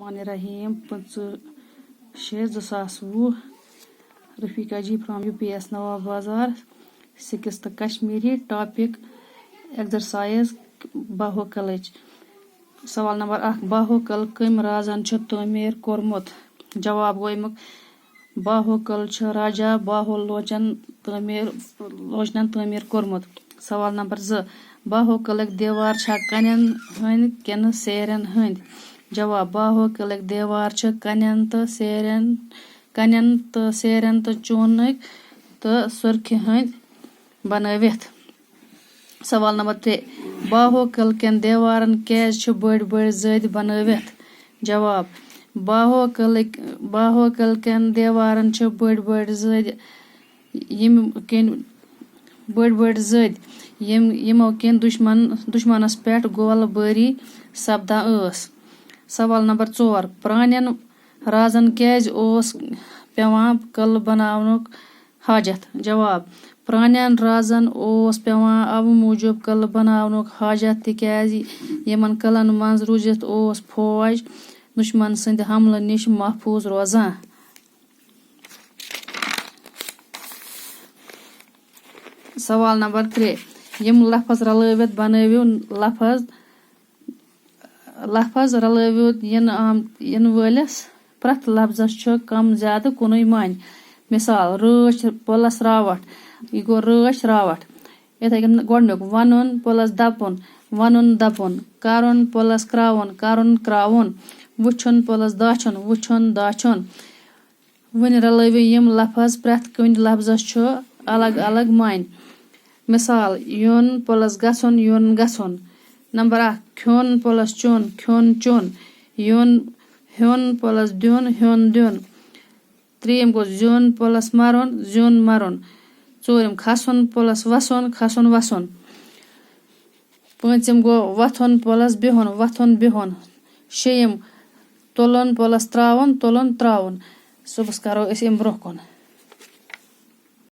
Bismillahirrahmanirrahim 25/6/2020 Rafika ji from UPS Nawab Bazar 6th Kashmiri topic exercise बाहुकलच सवाल number 1 बाहुकल कम राजन छ तमीर कोरमुत जवाब गोयमुक बाहुकल छ राजा बाहुलोचन तमीर कोरमुत सवाल नंबर 2 बाहुकलक दीवार छ कन्यन हंद किन सेरन हंद जवाब बाहुकलक दीवार छ कन्यन त सेरन त चूनक त सुर्ख हंद बनवित सवाल नंबर 3 बाहुकल केन दीवारन कैज छ बड़ बड़ जद बनवित जवाब बाहुकल केन दीवारन छ बड़ बड़ जद यमो किन दुश्मनस पेट गोल बारी सपदा स सवाल नंबर 4 प्रानियन राजन कैज ओस पेवान कल बनावनुक हाजत जवाब प्रानियन राजन ओस पेवान अब मूजूब कल बनावनुक हाजत तिक्याज यमन कलन मंज रूजित ओस फौज दुश्मन संद हमल निश महफूज रोजान सवाल नंबर 3 यम लफज रलवित बनवियो लफज रलवियो इन वलिस प्रथ लफ्जस छ कम ज्यादा कुनुई मान मिसाल रच प्लस रावट यह गो रच रावट इथे गोडनुक वनुन प्लस दपुन वनुन दपुन करुन प्लस क्राउन करुन क्राउन वुछुन प्लस दाछुन वुछुन दाछुन वन रलवियो यम लफज प्रथ कुन लफ्जस छ अलग अलग मान मिसाल युन प्लस गछुन युन गछुन नंबर 1 ख्योन प्लस चुन ख्योन चुन युन ह्योन प्लस द्युन ह्योन द्युन त्रीम गो ज्युन प्लस मरुन ज्युन मरुन चोरम खसुन प्लस वसुन खसुन वसुन पांचम गो वथुन प्लस बिहुन वथुन बिहुन शेयम तुलन प्लस त्रावन तुलन त्रावन सुबस करो इस ब्रोह कुन।